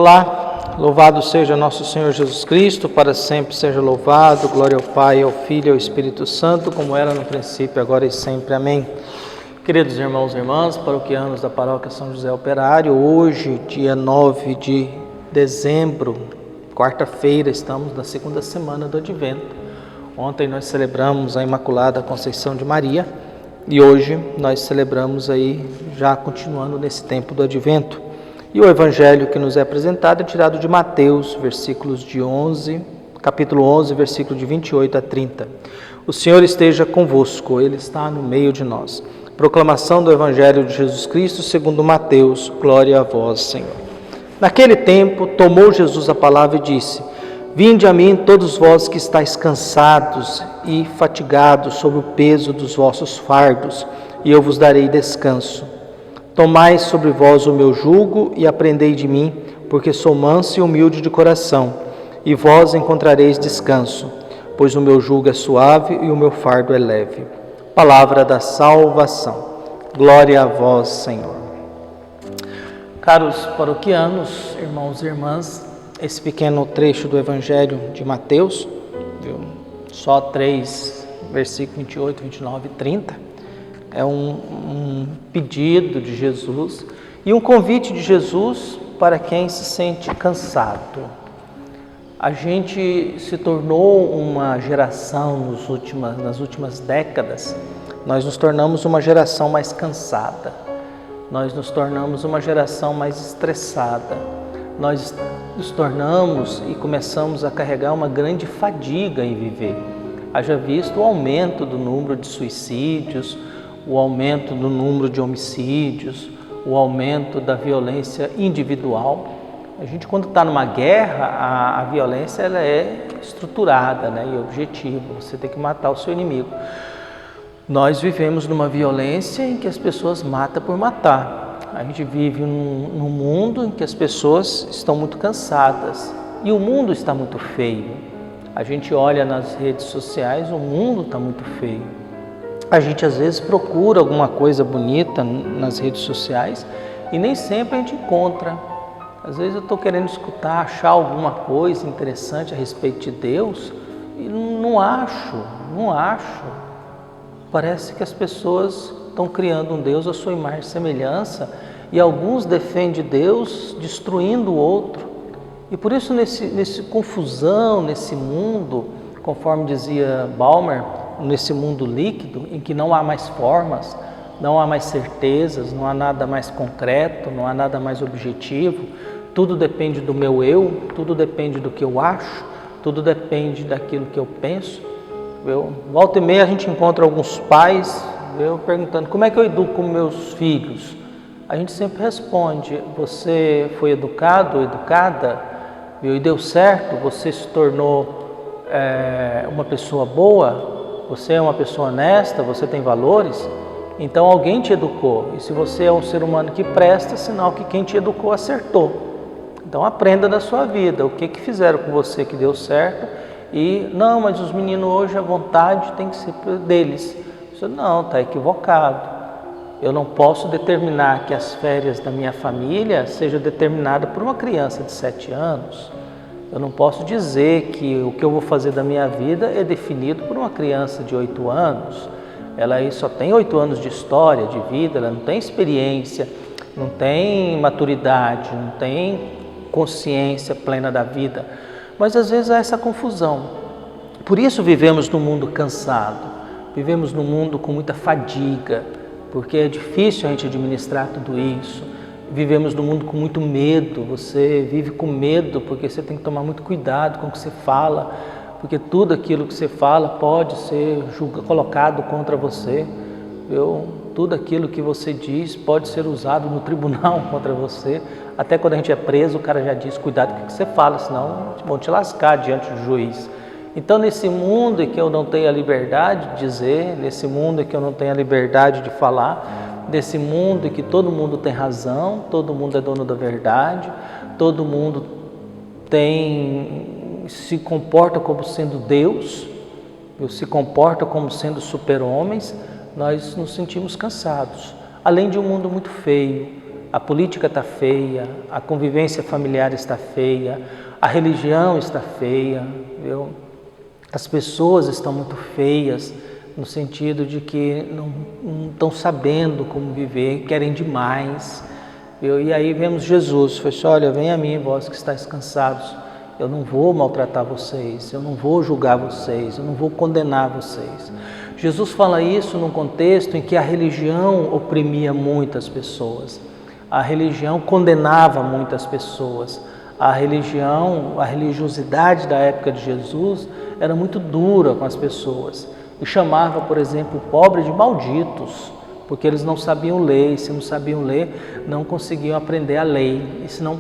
Olá, louvado seja nosso Senhor Jesus Cristo, para sempre seja louvado, glória ao Pai, ao Filho e ao Espírito Santo, como era no princípio, agora e sempre. Amém. Queridos irmãos e irmãs, paroquianos da Paróquia São José Operário, hoje, dia 9 de dezembro, quarta-feira, estamos na segunda semana do Advento. Ontem nós celebramos a Imaculada Conceição de Maria e hoje nós celebramos aí, já continuando nesse tempo do Advento. E o Evangelho que nos é apresentado é tirado de Mateus, capítulo 11, versículo de 28 a 30. O Senhor esteja convosco, Ele está no meio de nós. Proclamação do Evangelho de Jesus Cristo segundo Mateus, glória a vós, Senhor. Naquele tempo, tomou Jesus a palavra e disse: Vinde a mim todos vós que estáis cansados e fatigados sob o peso dos vossos fardos, e eu vos darei descanso. Tomai sobre vós o meu jugo e aprendei de mim, porque sou manso e humilde de coração, e vós encontrareis descanso, pois o meu jugo é suave e o meu fardo é leve. Palavra da salvação. Glória a vós, Senhor. Caros paroquianos, irmãos e irmãs, esse pequeno trecho do Evangelho de Mateus, só 3, versículos 28, 29 e 30, é um pedido de Jesus e um convite de Jesus para quem se sente cansado. A gente se tornou uma geração nas últimas décadas, nós nos tornamos uma geração mais cansada, nós nos tornamos uma geração mais estressada, nós nos tornamos e começamos a carregar uma grande fadiga em viver. Haja visto o aumento do número de suicídios, o aumento do número de homicídios, o aumento da violência individual. A gente, quando está numa guerra, a violência ela é estruturada, e objetiva. Você tem que matar o seu inimigo. Nós vivemos numa violência em que as pessoas matam por matar. A gente vive num mundo em que as pessoas estão muito cansadas e o mundo está muito feio. A gente olha nas redes sociais, o mundo está muito feio. A gente às vezes procura alguma coisa bonita nas redes sociais e nem sempre a gente encontra. Às vezes eu estou querendo escutar, achar alguma coisa interessante a respeito de Deus e não acho. Parece que as pessoas estão criando um Deus à sua imagem e semelhança e alguns defendem Deus destruindo o outro. E por isso nesse confusão, nesse mundo, conforme dizia Balmer, nesse mundo líquido, em que não há mais formas, não há mais certezas, não há nada mais concreto, não há nada mais objetivo, tudo depende do meu eu, tudo depende do que eu acho, tudo depende daquilo que eu penso. Volta e meia a gente encontra alguns pais perguntando: como é que eu educo meus filhos? A gente sempre responde: você foi educado ou educada, e deu certo, você se tornou uma pessoa boa, você é uma pessoa honesta, você tem valores, então alguém te educou. E se você é um ser humano que presta, sinal que quem te educou acertou. Então aprenda da sua vida, o que fizeram com você que deu certo. E não, mas os meninos hoje a vontade tem que ser deles. Você não, está equivocado. Eu não posso determinar que as férias da minha família sejam determinadas por uma criança de 7 anos. Eu não posso dizer que o que eu vou fazer da minha vida é definido por uma criança de 8 anos. Ela aí só tem 8 anos de história, de vida, ela não tem experiência, não tem maturidade, não tem consciência plena da vida. Mas às vezes há essa confusão. Por isso vivemos num mundo cansado, vivemos num mundo com muita fadiga, porque é difícil a gente administrar tudo isso. Vivemos num mundo com muito medo, você vive com medo porque você tem que tomar muito cuidado com o que você fala, porque tudo aquilo que você fala pode ser colocado contra você, tudo aquilo que você diz pode ser usado no tribunal contra você, até quando a gente é preso o cara já diz: cuidado com o que você fala, senão vão te lascar diante do juiz. Então nesse mundo em que eu não tenho a liberdade de dizer, nesse mundo em que eu não tenho a liberdade de falar, desse mundo em que todo mundo tem razão, todo mundo é dono da verdade, todo mundo se comporta como sendo Deus, se comporta como sendo super-homens, nós nos sentimos cansados. Além de um mundo muito feio, a política está feia, a convivência familiar está feia, a religião está feia, viu? As pessoas estão muito feias, no sentido de que não estão sabendo como viver, querem demais. E aí vemos Jesus, falou assim, olha, vem a mim, vós que estáis cansados, eu não vou maltratar vocês, eu não vou julgar vocês, eu não vou condenar vocês. Jesus fala isso num contexto em que a religião oprimia muitas pessoas, a religião condenava muitas pessoas, a religiosidade da época de Jesus era muito dura com as pessoas e chamava, por exemplo, o pobre de malditos, porque eles não sabiam ler, e se não sabiam ler, não conseguiam aprender a lei, e se não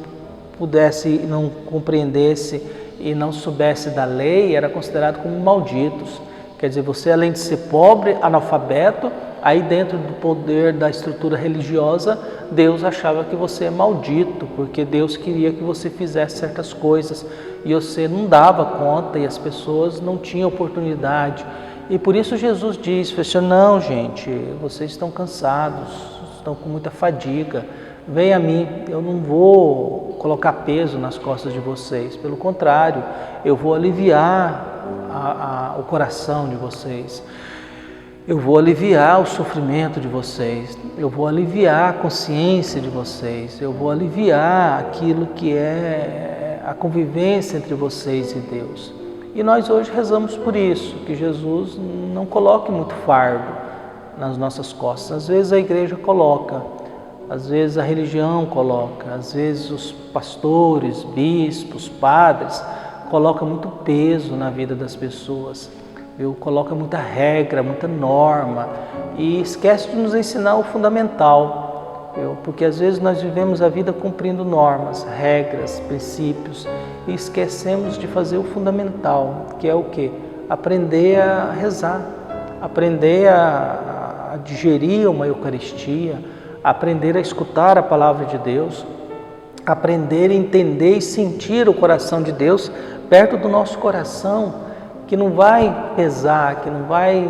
não compreendesse e não soubesse da lei, era considerado como malditos. Quer dizer, você além de ser pobre, analfabeto, aí dentro do poder da estrutura religiosa, Deus achava que você é maldito, porque Deus queria que você fizesse certas coisas e você não dava conta e as pessoas não tinham oportunidade. E por isso Jesus diz, não gente, vocês estão cansados, estão com muita fadiga, vem a mim, eu não vou colocar peso nas costas de vocês, pelo contrário, eu vou aliviar o coração de vocês, eu vou aliviar o sofrimento de vocês, eu vou aliviar a consciência de vocês, eu vou aliviar aquilo que é a convivência entre vocês e Deus. E nós hoje rezamos por isso, que Jesus não coloque muito fardo nas nossas costas. Às vezes a igreja coloca, às vezes a religião coloca, às vezes os pastores, bispos, padres colocam muito peso na vida das pessoas, viu? Coloca muita regra, muita norma e esquece de nos ensinar o fundamental, viu? Porque às vezes nós vivemos a vida cumprindo normas, regras, princípios e esquecemos de fazer o fundamental, que é o quê? Aprender a rezar, aprender a digerir uma Eucaristia, aprender a escutar a palavra de Deus, aprender a entender e sentir o coração de Deus perto do nosso coração, que não vai pesar, que não vai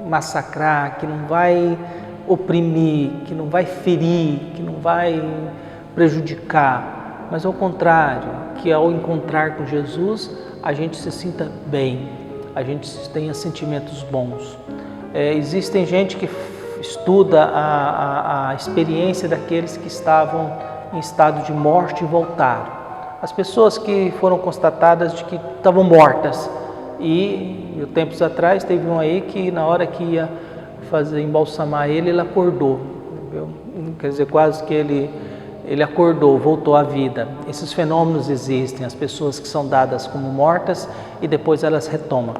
massacrar, que não vai oprimir, que não vai ferir, que não vai prejudicar, mas ao contrário, que ao encontrar com Jesus, a gente se sinta bem, a gente tenha sentimentos bons. Existem gente que estuda a experiência daqueles que estavam em estado de morte e voltaram. As pessoas que foram constatadas de que estavam mortas. E tempos atrás teve um aí que na hora que ia embalsamar ele acordou. Viu? Quer dizer, quase que ele acordou, voltou à vida. Esses fenômenos existem, as pessoas que são dadas como mortas e depois elas retomam.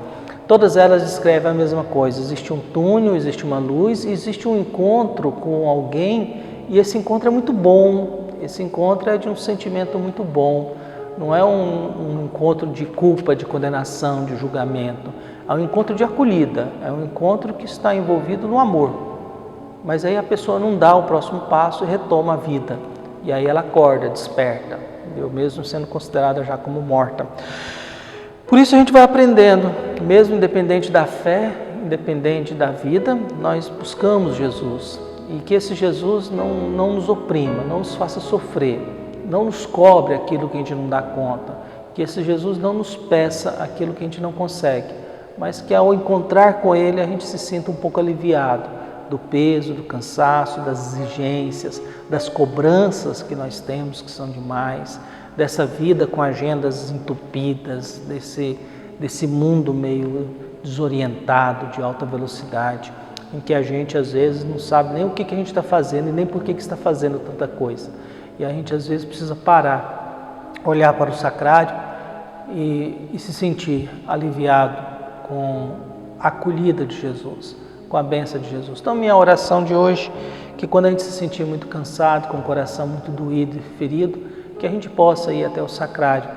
Todas elas descrevem a mesma coisa, existe um túnel, existe uma luz, existe um encontro com alguém e esse encontro é muito bom, esse encontro é de um sentimento muito bom, não é um encontro de culpa, de condenação, de julgamento, é um encontro de acolhida, é um encontro que está envolvido no amor, mas aí a pessoa não dá o próximo passo e retoma a vida, e aí ela acorda, desperta, mesmo sendo considerada já como morta. Por isso a gente vai aprendendo, mesmo independente da fé, independente da vida, nós buscamos Jesus. E que esse Jesus não nos oprima, não nos faça sofrer, não nos cobre aquilo que a gente não dá conta. Que esse Jesus não nos peça aquilo que a gente não consegue, mas que ao encontrar com Ele a gente se sinta um pouco aliviado do peso, do cansaço, das exigências, das cobranças que nós temos, que são demais, dessa vida com agendas entupidas, desse mundo meio desorientado, de alta velocidade, em que a gente às vezes não sabe nem o que a gente está fazendo e nem por que está fazendo tanta coisa. E a gente às vezes precisa parar, olhar para o sacrário e se sentir aliviado com a acolhida de Jesus, com a bênção de Jesus. Então minha oração de hoje, que quando a gente se sentir muito cansado, com o coração muito doído e ferido, que a gente possa ir até o sacrário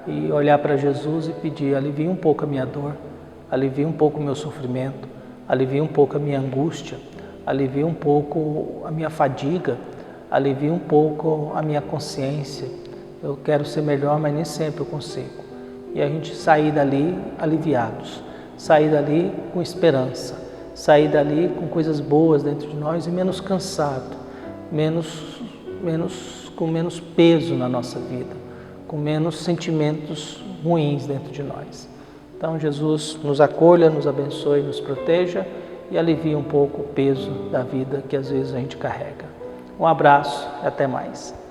e olhar para Jesus e pedir, alivia um pouco a minha dor, alivia um pouco o meu sofrimento, alivia um pouco a minha angústia, alivia um pouco a minha fadiga, alivia um pouco a minha consciência. Eu quero ser melhor, mas nem sempre eu consigo. E a gente sair dali aliviados, sair dali com esperança, sair dali com coisas boas dentro de nós e menos cansado, menos com menos peso na nossa vida, com menos sentimentos ruins dentro de nós. Então Jesus nos acolha, nos abençoe, nos proteja e alivia um pouco o peso da vida que às vezes a gente carrega. Um abraço e até mais.